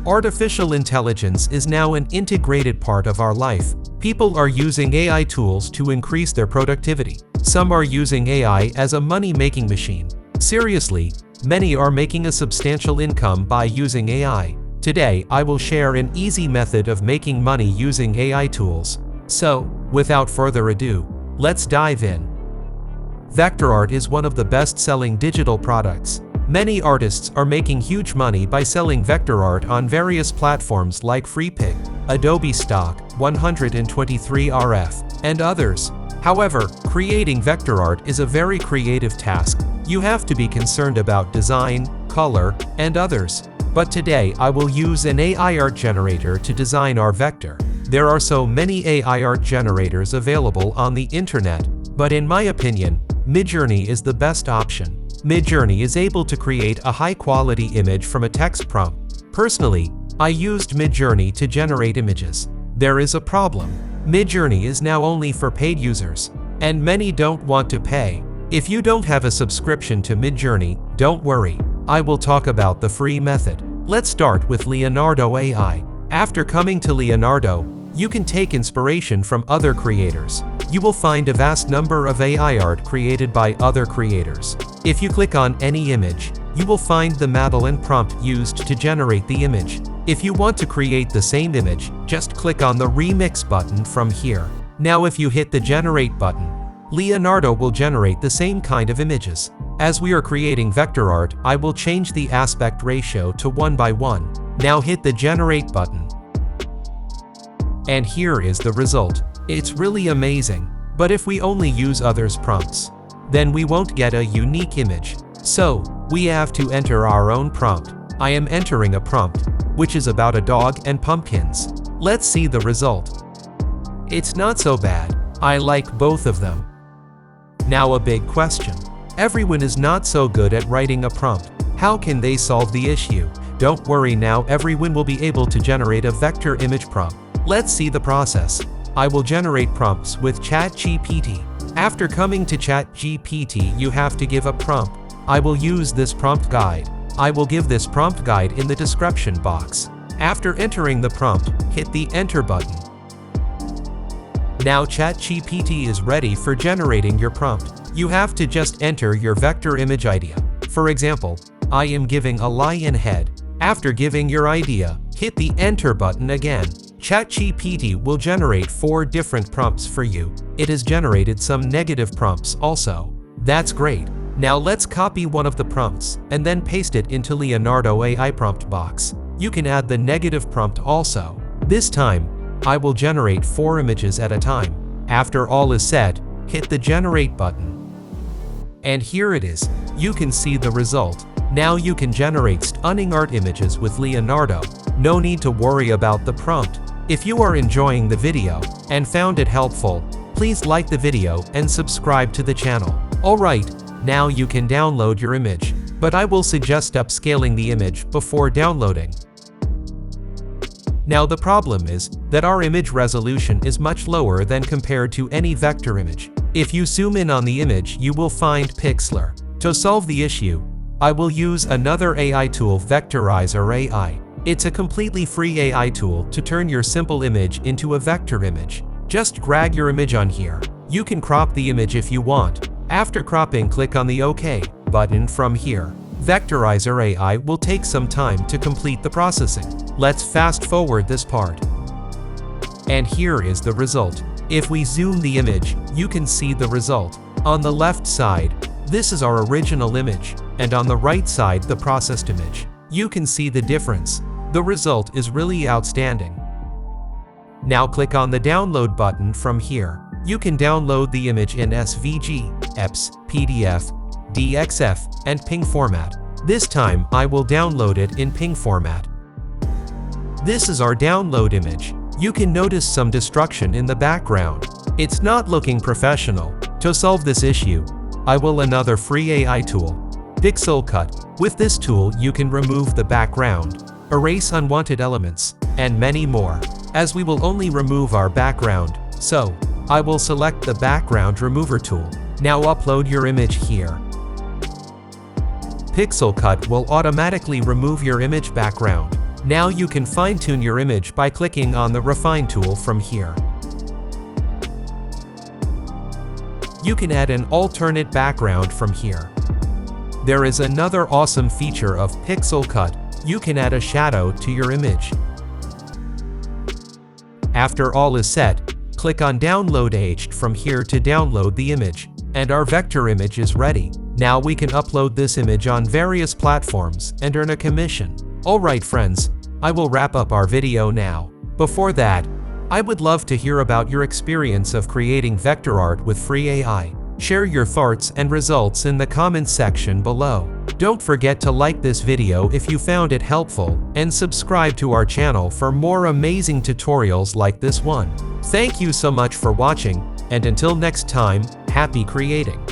Artificial intelligence is now an integrated part of our life. People are using AI tools to increase their productivity. Some are using AI as a money-making machine. Seriously, many are making a substantial income by using AI. Today, I will share an easy method of making money using AI tools. So, without further ado, let's dive in. Vector art is one of the best-selling digital products. Many artists are making huge money by selling vector art on various platforms like FreePic, Adobe Stock, 123RF, and others. However, creating vector art is a very creative task. You have to be concerned about design, color, and others. But today I will use an AI art generator to design our vector. There are so many AI art generators available on the internet, but in my opinion, Midjourney is the best option. Midjourney is able to create a high-quality image from a text prompt. Personally, I used Midjourney to generate images. There is a problem. Midjourney is now only for paid users, and many don't want to pay. If you don't have a subscription to Midjourney, don't worry. I will talk about the free method. Let's start with Leonardo AI. After coming to Leonardo, you can take inspiration from other creators. You will find a vast number of AI art created by other creators. If you click on any image, you will find the model and prompt used to generate the image. If you want to create the same image, just click on the Remix button from here. Now if you hit the Generate button, Leonardo will generate the same kind of images. As we are creating vector art, I will change the aspect ratio to 1:1. Now hit the Generate button. And here is the result. It's really amazing. But if we only use others' prompts, then we won't get a unique image. So, we have to enter our own prompt. I am entering a prompt, which is about a dog and pumpkins. Let's see the result. It's not so bad. I like both of them. Now a big question. Everyone is not so good at writing a prompt. How can they solve the issue? Don't worry, now everyone will be able to generate a vector image prompt. Let's see the process. I will generate prompts with ChatGPT. After coming to ChatGPT, you have to give a prompt. I will use this prompt guide. I will give this prompt guide in the description box. After entering the prompt, hit the Enter button. Now ChatGPT is ready for generating your prompt. You have to just enter your vector image idea. For example, I am giving a lion head. After giving your idea, hit the Enter button again. ChatGPT will generate 4 different prompts for you. It has generated some negative prompts also. That's great. Now let's copy one of the prompts and then paste it into Leonardo AI prompt box. You can add the negative prompt also. This time, I will generate 4 images at a time. After all is said, hit the Generate button. And here it is. You can see the result. Now you can generate stunning art images with Leonardo. No need to worry about the prompt. If you are enjoying the video and found it helpful, please like the video and subscribe to the channel. Alright, now you can download your image, but I will suggest upscaling the image before downloading. Now the problem is that our image resolution is much lower than compared to any vector image. If you zoom in on the image, you will find pixeler. To solve the issue, I will use another AI tool, Vectorizer AI. It's a completely free AI tool to turn your simple image into a vector image. Just drag your image on here. You can crop the image if you want. After cropping, click on the OK button from here. Vectorizer AI will take some time to complete the processing. Let's fast forward this part. And here is the result. If we zoom the image, you can see the result. On the left side, this is our original image, and on the right side, the processed image. You can see the difference. The result is really outstanding. Now click on the download button from here. You can download the image in SVG, EPS, PDF, DXF, and PNG format. This time, I will download it in PNG format. This is our download image. You can notice some destruction in the background. It's not looking professional. To solve this issue, I will another free AI tool, PixelCut. With this tool, you can remove the background, erase unwanted elements, and many more. As we will only remove our background, so I will select the background remover tool. Now upload your image here. PixelCut will automatically remove your image background. Now you can fine-tune your image by clicking on the Refine tool from here. You can add an alternate background from here. There is another awesome feature of PixelCut. You can add a shadow to your image. After all is set, click on Download Aged from here to download the image, and our vector image is ready. Now we can upload this image on various platforms and earn a commission. Alright friends, I will wrap up our video now. Before that, I would love to hear about your experience of creating vector art with free AI. Share your thoughts and results in the comments section below. Don't forget to like this video if you found it helpful, and subscribe to our channel for more amazing tutorials like this one. Thank you so much for watching, and until next time, happy creating!